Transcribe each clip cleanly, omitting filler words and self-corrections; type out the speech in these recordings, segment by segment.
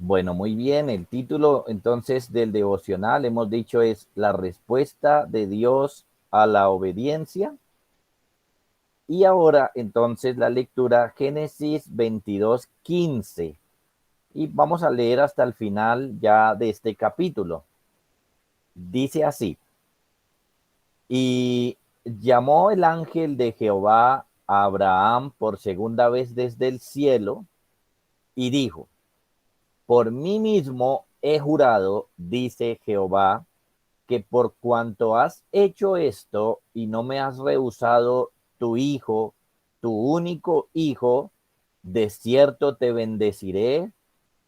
Bueno, muy bien. El título entonces del devocional, hemos dicho, es la respuesta de Dios a la obediencia. Y ahora entonces la lectura Génesis 22:15. Y vamos a leer hasta el final ya de este capítulo. Dice así: y llamó el ángel de Jehová a Abraham por segunda vez desde el cielo y dijo: por mí mismo he jurado, dice Jehová, que por cuanto has hecho esto y no me has rehusado tu hijo, tu único hijo, de cierto te bendeciré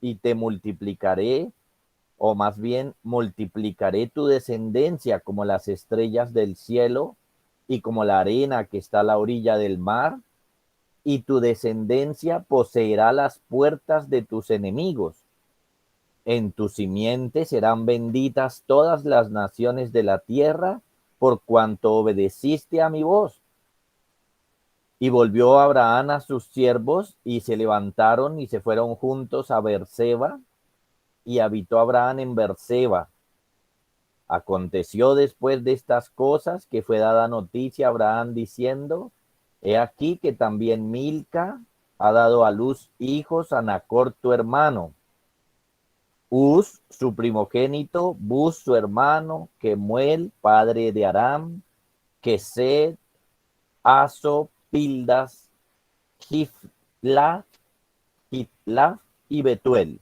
y te multiplicaré, o más bien multiplicaré tu descendencia como las estrellas del cielo y como la arena que está a la orilla del mar, y tu descendencia poseerá las puertas de tus enemigos. En tu simiente serán benditas todas las naciones de la tierra, por cuanto obedeciste a mi voz. Y volvió Abraham a sus siervos, y se levantaron y se fueron juntos a Beerseba, y habitó Abraham en Beerseba. Aconteció después de estas cosas que fue dada noticia a Abraham diciendo: he aquí que también Milca ha dado a luz hijos a Nachr tu hermano. Uz, su primogénito, Buz, su hermano, Kemuel, padre de Aram, Kesed, Aso, Pildas, Gifla, Gifla y Betuel.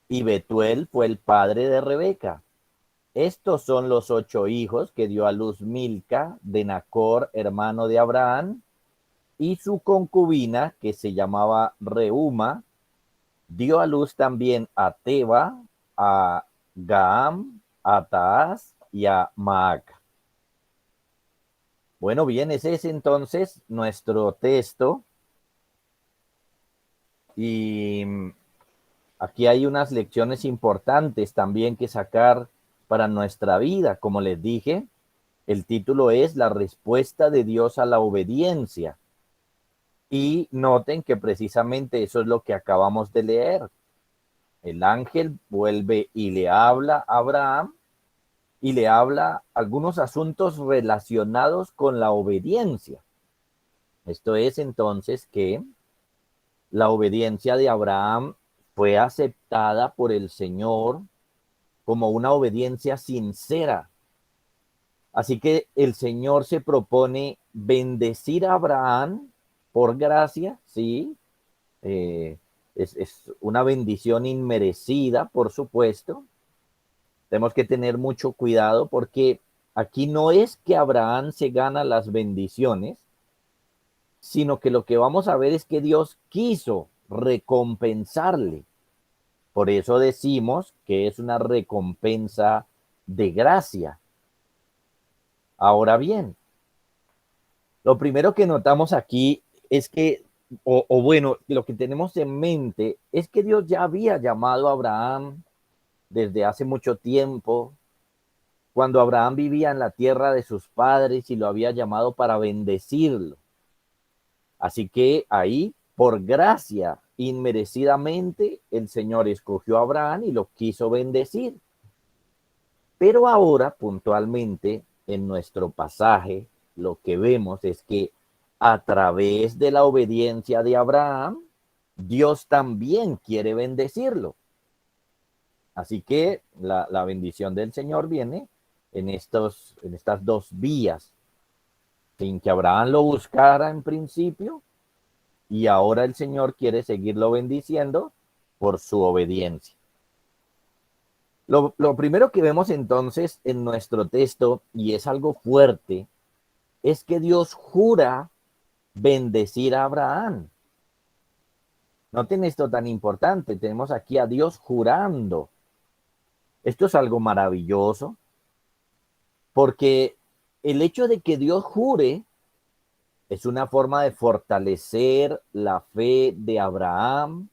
Y Betuel fue el padre de Rebeca. Estos son los 8 hijos que dio a luz Milca de Nachr, hermano de Abraham, y su concubina, que se llamaba Reuma, dio a luz también a Teba, a Gaam, a Taaz y a Maac. Bueno, bien, ese es entonces nuestro texto. Y aquí hay unas lecciones importantes también que sacar para nuestra vida. Como les dije, el título es La respuesta de Dios a la obediencia. Y noten que precisamente eso es lo que acabamos de leer. El ángel vuelve y le habla a Abraham y le habla algunos asuntos relacionados con la obediencia. Esto es entonces que la obediencia de Abraham fue aceptada por el Señor como una obediencia sincera. Así que el Señor se propone bendecir a Abraham por gracia, ¿sí? Eh, es una bendición inmerecida, por supuesto. Tenemos que tener mucho cuidado porque aquí no es que Abraham se gana las bendiciones, sino que lo que vamos a ver es que Dios quiso recompensarle. Por eso decimos que es una recompensa de gracia. Ahora bien, lo primero que notamos aquí es que, o bueno, lo que tenemos en mente es que Dios ya había llamado a Abraham desde hace mucho tiempo, cuando Abraham vivía en la tierra de sus padres y lo había llamado para bendecirlo. Así que ahí, por gracia, inmerecidamente, el Señor escogió a Abraham y lo quiso bendecir. Pero ahora, puntualmente, en nuestro pasaje, lo que vemos es que a través de la obediencia de Abraham, Dios también quiere bendecirlo. Así que la bendición del Señor viene en estas dos vías, sin que Abraham lo buscara en principio, y ahora el Señor quiere seguirlo bendiciendo por su obediencia. Lo primero que vemos entonces en nuestro texto, y es algo fuerte, es que Dios jura bendecir a Abraham. Noten esto tan importante, tenemos aquí a Dios jurando. Esto es algo maravilloso, porque el hecho de que Dios jure es una forma de fortalecer la fe de Abraham,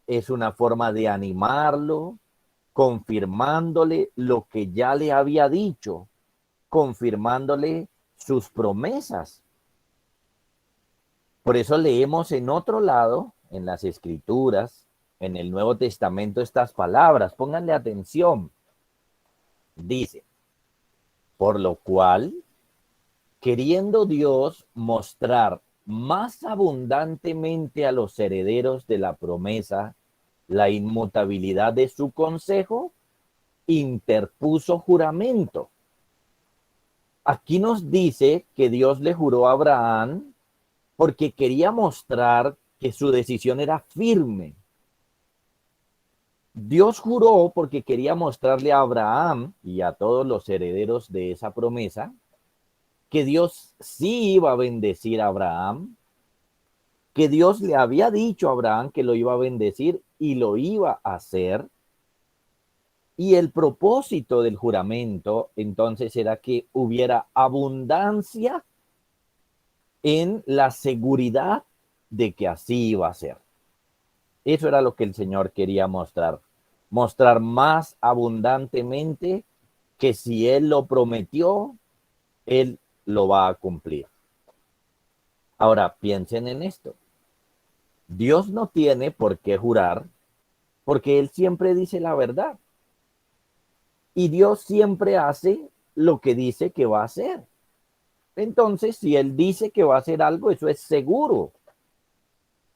es una forma de animarlo, confirmándole lo que ya le había dicho, confirmándole sus promesas. Por eso leemos en otro lado, en las Escrituras, en el Nuevo Testamento estas palabras. Pónganle atención. Dice, por lo cual, queriendo Dios mostrar más abundantemente a los herederos de la promesa la inmutabilidad de su consejo, interpuso juramento. Aquí nos dice que Dios le juró a Abraham porque quería mostrar que su decisión era firme. Dios juró porque quería mostrarle a Abraham y a todos los herederos de esa promesa que Dios sí iba a bendecir a Abraham, que Dios le había dicho a Abraham que lo iba a bendecir y lo iba a hacer. Y el propósito del juramento entonces era que hubiera abundancia en la seguridad de que así iba a ser. Eso era lo que el Señor quería mostrar. Mostrar más abundantemente que si Él lo prometió, Él lo va a cumplir. Ahora, piensen en esto. Dios no tiene por qué jurar porque Él siempre dice la verdad. Y Dios siempre hace lo que dice que va a hacer. Entonces, si Él dice que va a hacer algo, eso es seguro.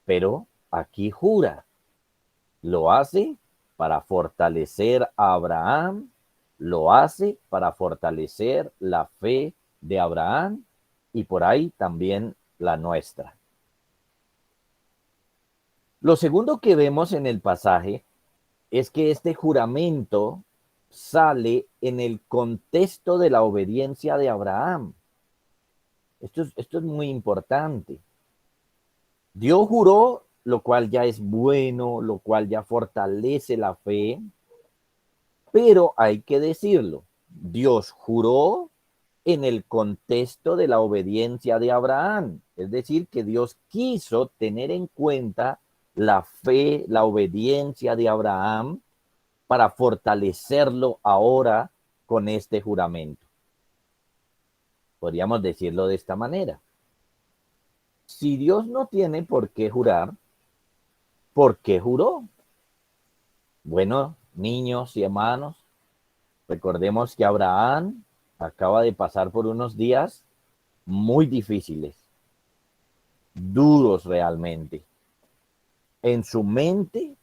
Pero aquí jura. Lo hace para fortalecer a Abraham, lo hace para fortalecer la fe de Abraham y por ahí también la nuestra. Lo segundo que vemos en el pasaje es que este juramento sale en el contexto de la obediencia de Abraham. Esto es muy importante. Dios juró, lo cual ya es bueno, lo cual ya fortalece la fe, pero hay que decirlo, Dios juró en el contexto de la obediencia de Abraham, es decir, que Dios quiso tener en cuenta la fe, la obediencia de Abraham para fortalecerlo ahora con este juramento. Podríamos decirlo de esta manera. Si Dios no tiene por qué jurar, ¿por qué juró? Bueno, niños y hermanos, recordemos que Abraham acaba de pasar por unos días muy difíciles, duros realmente. En su mente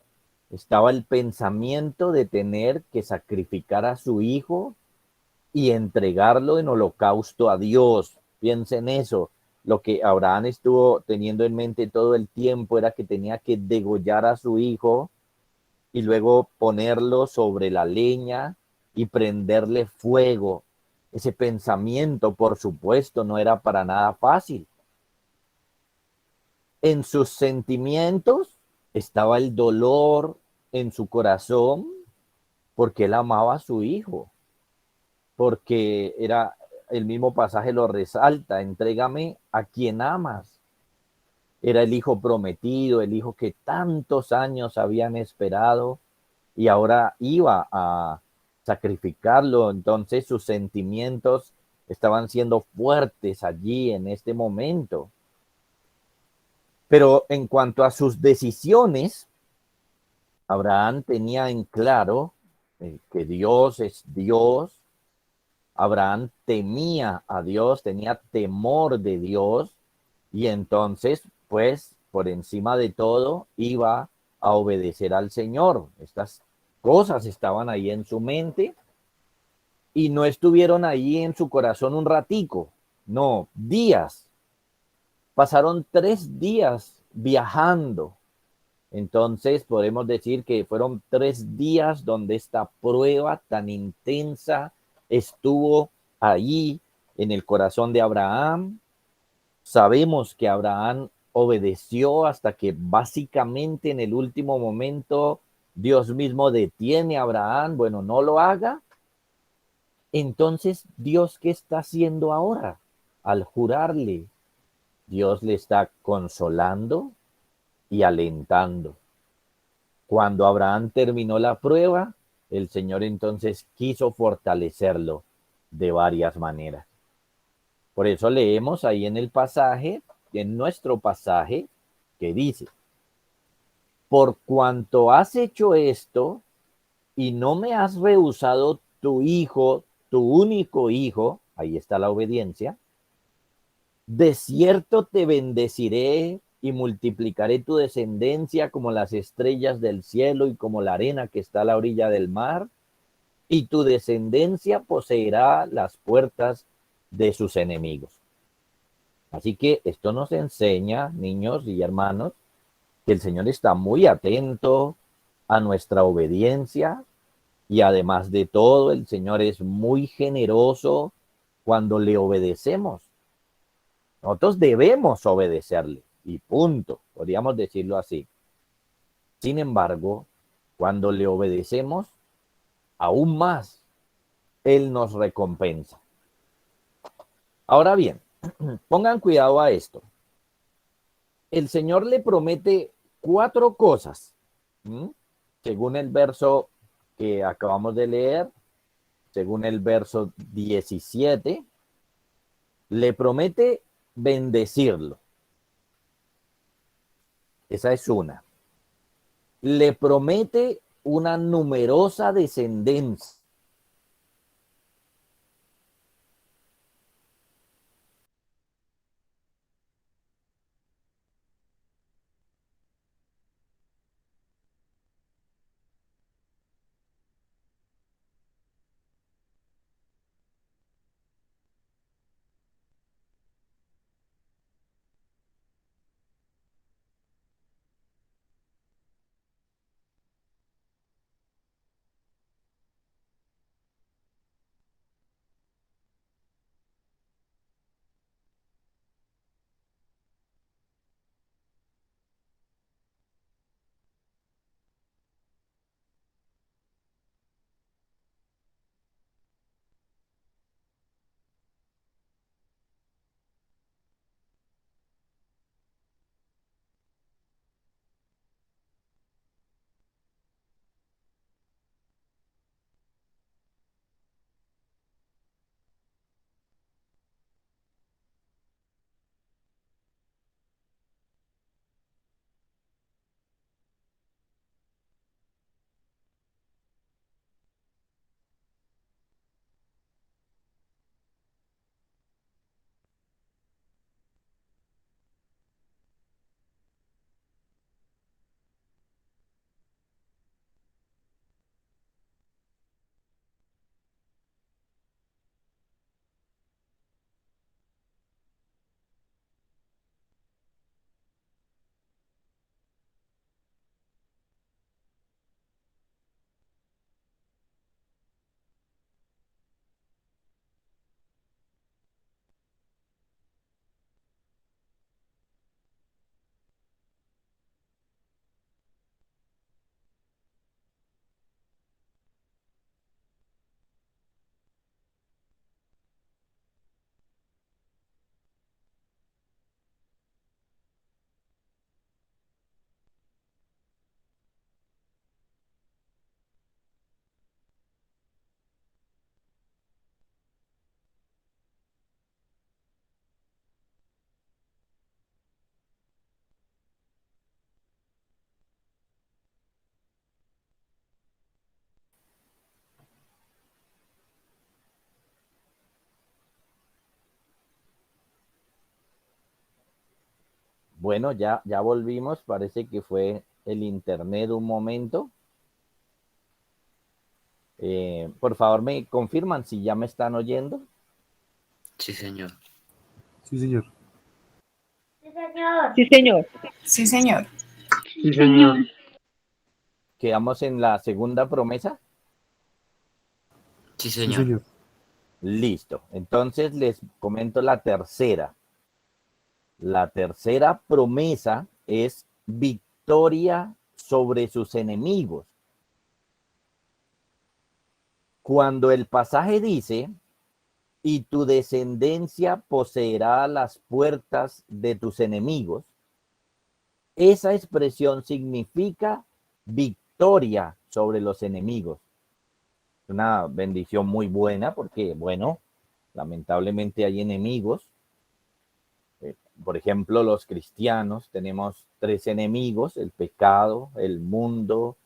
estaba el pensamiento de tener que sacrificar a su hijo y entregarlo en holocausto a Dios. Piensen eso. Lo que Abraham estuvo teniendo en mente todo el tiempo era que tenía que degollar a su hijo y luego ponerlo sobre la leña y prenderle fuego. Ese pensamiento, por supuesto, no era para nada fácil. En sus sentimientos estaba el dolor en su corazón porque él amaba a su hijo, porque era el mismo pasaje lo resalta, entrégame a quien amas. Era el hijo prometido, el hijo que tantos años habían esperado y ahora iba a sacrificarlo. Entonces sus sentimientos estaban siendo fuertes allí en este momento. Pero en cuanto a sus decisiones, Abraham tenía en claro que Dios es Dios. Abraham temía a Dios, tenía temor de Dios y entonces, pues, por encima de todo, iba a obedecer al Señor. Estas cosas estaban ahí en su mente y no estuvieron ahí en su corazón un ratico, no, días. Pasaron 3 días viajando. Entonces podemos decir que fueron 3 días donde esta prueba tan intensa estuvo ahí en el corazón de Abraham. Sabemos que Abraham obedeció hasta que básicamente en el último momento Dios mismo detiene a Abraham, bueno, no lo haga. Entonces, ¿Dios qué está haciendo ahora? Al jurarle, Dios le está consolando y alentando. Cuando Abraham terminó la prueba, el Señor entonces quiso fortalecerlo de varias maneras. Por eso leemos ahí en el pasaje, en nuestro pasaje, que dice, por cuanto has hecho esto y no me has rehusado tu hijo, tu único hijo, ahí está la obediencia, de cierto te bendeciré y multiplicaré tu descendencia como las estrellas del cielo y como la arena que está a la orilla del mar, y tu descendencia poseerá las puertas de sus enemigos. Así que esto nos enseña, niños y hermanos, que el Señor está muy atento a nuestra obediencia y además de todo, el Señor es muy generoso cuando le obedecemos. Nosotros debemos obedecerle y punto, podríamos decirlo así. Sin embargo, cuando le obedecemos, aún más, Él nos recompensa. Ahora bien, pongan cuidado a esto. El Señor le promete 4 cosas, ¿m? Según el verso que acabamos de leer, según el verso 17, le promete bendecirlo. Esa es una. Le promete una numerosa descendencia. Bueno, ya volvimos, parece que fue el internet un momento. Por favor, me confirman si ya me están oyendo. Sí, señor. Sí, señor. Sí, señor. Sí, señor. Sí, señor. Sí, señor. Quedamos en la segunda promesa. Sí, Sí, señor. señor. Listo. Entonces les comento la tercera. La tercera promesa es victoria sobre sus enemigos. Cuando el pasaje dice, y tu descendencia poseerá las puertas de tus enemigos, esa expresión significa victoria sobre los enemigos. Una bendición muy buena porque, bueno, lamentablemente hay enemigos. por ejemplo, los cristianos tenemos tres enemigos: el pecado, el mundo.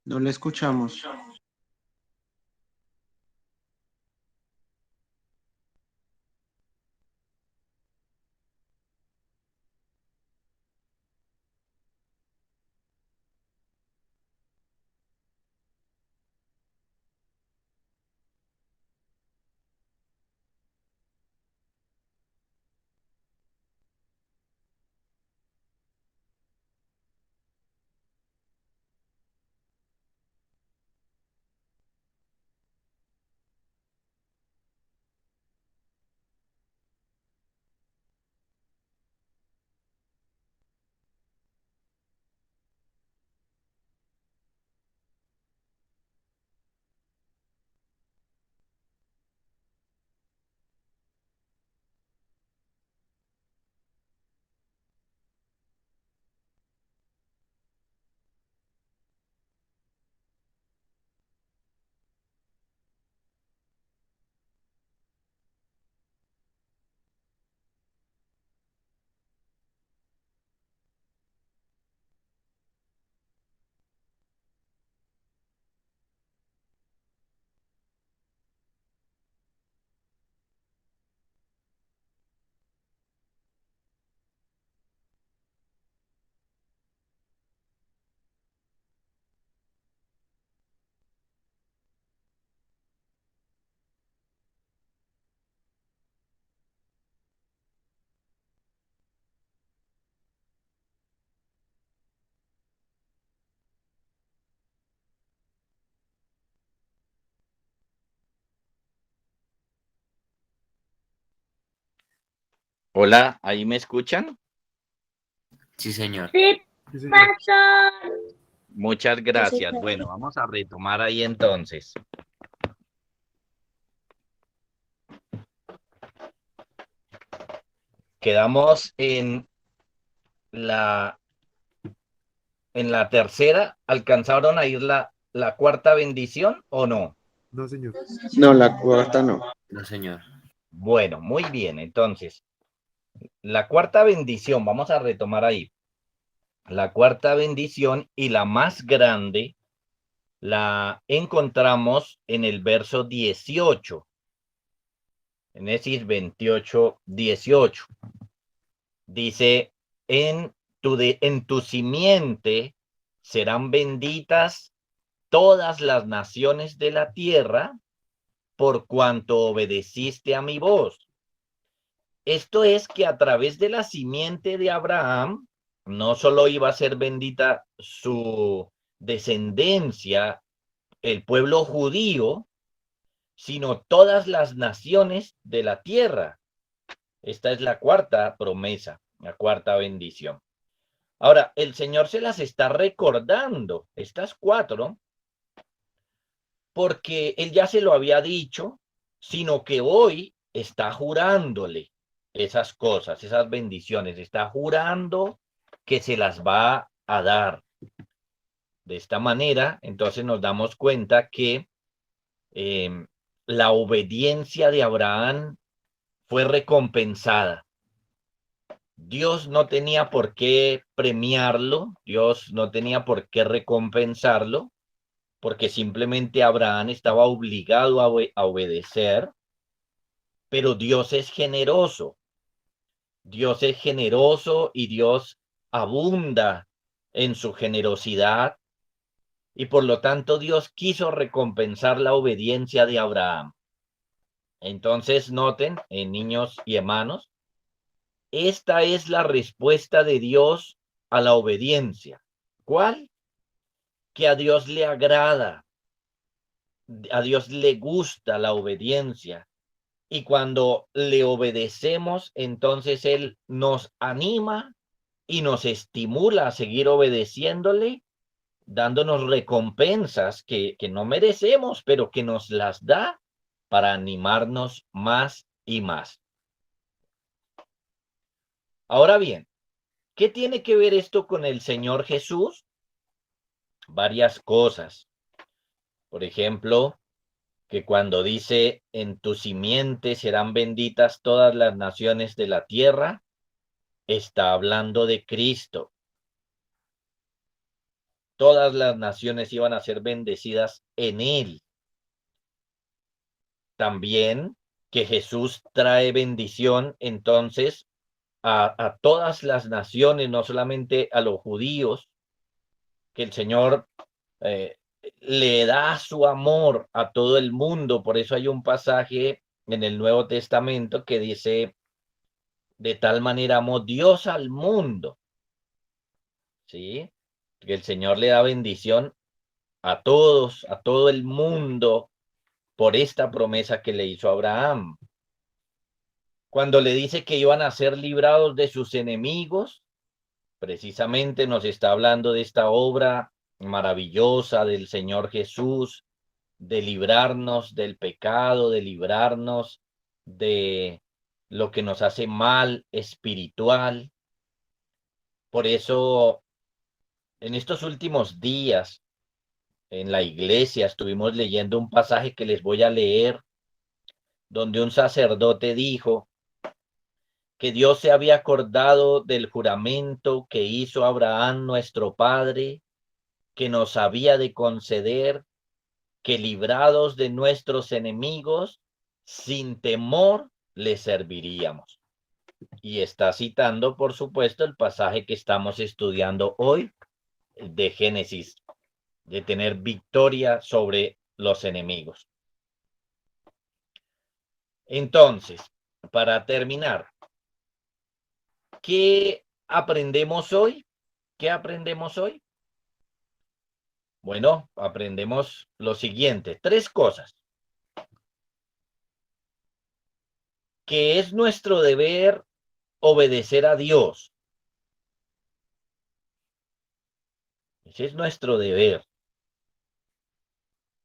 No le escuchamos. Hola, ¿ahí me escuchan? Sí, señor. Sí, Sí, señor. pastor. Muchas gracias. Bueno, vamos a retomar ahí entonces. Quedamos la, en la tercera. ¿Alcanzaron a ir la cuarta bendición o no? No, señor. No, la cuarta no. No, señor. Bueno, muy bien. Entonces, la cuarta bendición, vamos a retomar ahí. La cuarta bendición y la más grande la encontramos en el verso 18. Génesis 28, 18. Dice, en tu simiente serán benditas todas las naciones de la tierra por cuanto obedeciste a mi voz. Esto es que a través de la simiente de Abraham, no solo iba a ser bendita su descendencia, el pueblo judío, sino todas las naciones de la tierra. Esta es la cuarta promesa, la cuarta bendición. Ahora, el Señor se las está recordando, estas cuatro, porque Él ya se lo había dicho, sino que hoy está jurándole esas cosas, esas bendiciones, está jurando que se las va a dar. De esta manera, entonces nos damos cuenta que la obediencia de Abraham fue recompensada. Dios no tenía por qué premiarlo, Dios no tenía por qué recompensarlo, porque simplemente Abraham estaba obligado a obedecer, pero Dios es generoso. Dios es generoso y Dios abunda en su generosidad y por lo tanto Dios quiso recompensar la obediencia de Abraham. Entonces noten, niños y hermanos, esta es la respuesta de Dios a la obediencia. ¿Cuál? Que a Dios le agrada, a Dios le gusta la obediencia. Y cuando le obedecemos, entonces Él nos anima y nos estimula a seguir obedeciéndole, dándonos recompensas que no merecemos, pero que nos las da para animarnos más y más. Ahora bien, ¿qué tiene que ver esto con el Señor Jesús? Varias cosas. Por ejemplo, que cuando dice, en tu simiente serán benditas todas las naciones de la tierra, está hablando de Cristo. Todas las naciones iban a ser bendecidas en Él. También que Jesús trae bendición entonces a todas las naciones, no solamente a los judíos, que el Señor le da su amor a todo el mundo. Por eso hay un pasaje en el Nuevo Testamento que dice, de tal manera amó Dios al mundo, ¿sí? Que el Señor le da bendición a todos, a todo el mundo, por esta promesa que le hizo a Abraham. Cuando le dice que iban a ser librados de sus enemigos, precisamente nos está hablando de esta obra maravillosa del Señor Jesús, de librarnos del pecado, de librarnos de lo que nos hace mal espiritual. Por eso, en estos últimos días, en la iglesia estuvimos leyendo un pasaje que les voy a leer, donde un sacerdote dijo que Dios se había acordado del juramento que hizo Abraham nuestro padre, que nos había de conceder que librados de nuestros enemigos, sin temor le serviríamos. Y está citando, por supuesto, el pasaje que estamos estudiando hoy de Génesis, de tener victoria sobre los enemigos. Entonces, para terminar, ¿qué aprendemos hoy? ¿Qué aprendemos hoy? Bueno, aprendemos lo siguiente, 3 cosas. Que es nuestro deber obedecer a Dios. Ese es nuestro deber.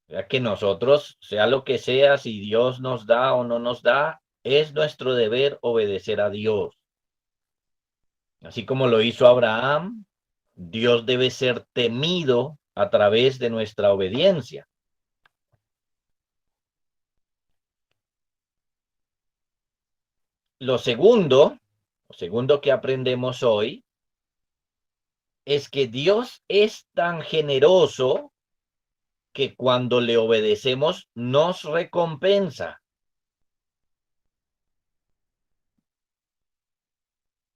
Ya que nosotros, sea lo que sea, si Dios nos da o no nos da, es nuestro deber obedecer a Dios. Así como lo hizo Abraham, Dios debe ser temido a través de nuestra obediencia. Lo segundo que aprendemos hoy es que Dios es tan generoso que cuando le obedecemos nos recompensa.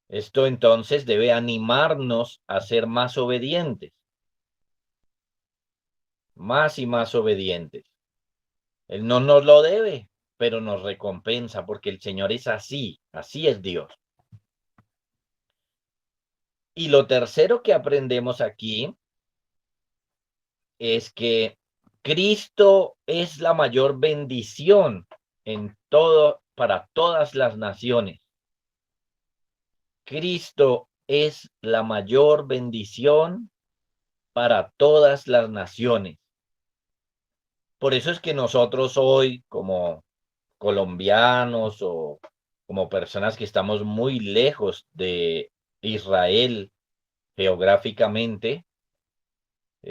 Esto entonces debe animarnos a ser más obedientes, más y más obedientes. Él no nos lo debe, pero nos recompensa porque el Señor es así es Dios. Y lo tercero que aprendemos aquí es que Cristo es la mayor bendición en todo, para todas las naciones. Cristo es la mayor bendición para todas las naciones. Por eso es que nosotros hoy, como colombianos o como personas que estamos muy lejos de Israel geográficamente,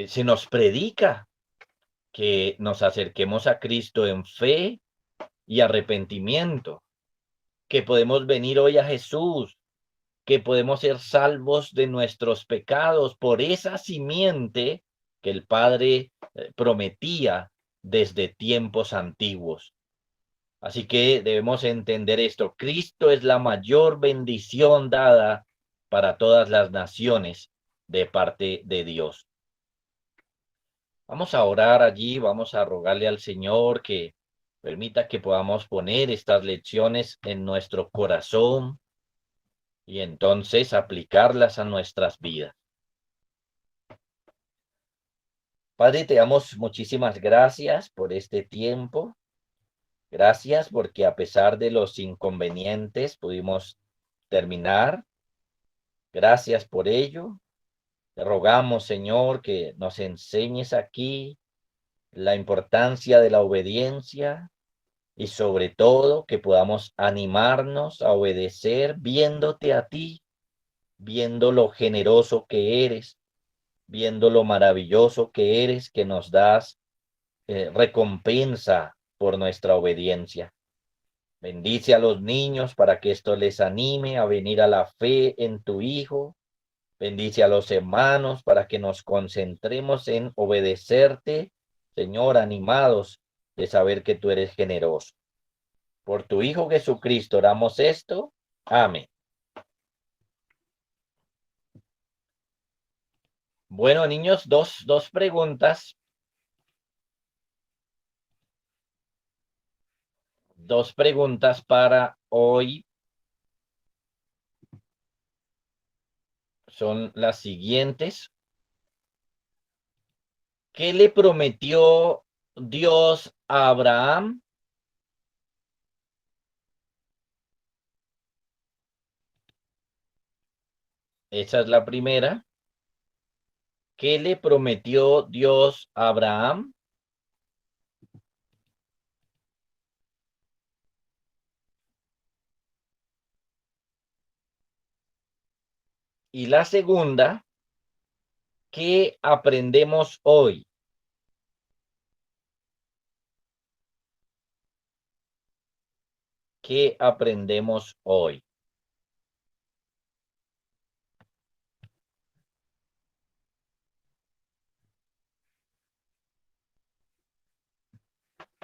se nos predica que nos acerquemos a Cristo en fe y arrepentimiento, que podemos venir hoy a Jesús, que podemos ser salvos de nuestros pecados por esa simiente que el Padre prometía desde tiempos antiguos. Así que debemos entender esto. Cristo es la mayor bendición dada para todas las naciones de parte de Dios. Vamos a orar allí, vamos a rogarle al Señor que permita que podamos poner estas lecciones en nuestro corazón y entonces aplicarlas a nuestras vidas. Padre, te damos muchísimas gracias por este tiempo. Gracias porque a pesar de los inconvenientes pudimos terminar. Gracias por ello. Te rogamos, Señor, que nos enseñes aquí la importancia de la obediencia y sobre todo que podamos animarnos a obedecer viéndote a ti, viendo lo generoso que eres, viendo lo maravilloso que eres, que nos das recompensa por nuestra obediencia. Bendice a los niños para que esto les anime a venir a la fe en tu Hijo. Bendice a los hermanos para que nos concentremos en obedecerte, Señor, animados de saber que tú eres generoso. Por tu Hijo Jesucristo oramos esto. Amén. Bueno, niños, dos preguntas. Dos preguntas para hoy. Son las siguientes. ¿Qué le prometió Dios a Abraham? Esa es la primera. ¿Qué le prometió Dios a Abraham? Y la segunda, ¿qué aprendemos hoy? ¿Qué aprendemos hoy?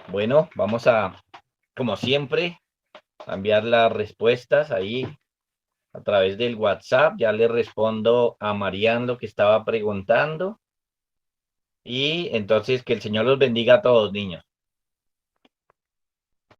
Bueno, vamos a, como siempre, enviar las respuestas ahí a través del WhatsApp. Ya le respondo a Marian lo que estaba preguntando. Y entonces que el Señor los bendiga a todos, niños.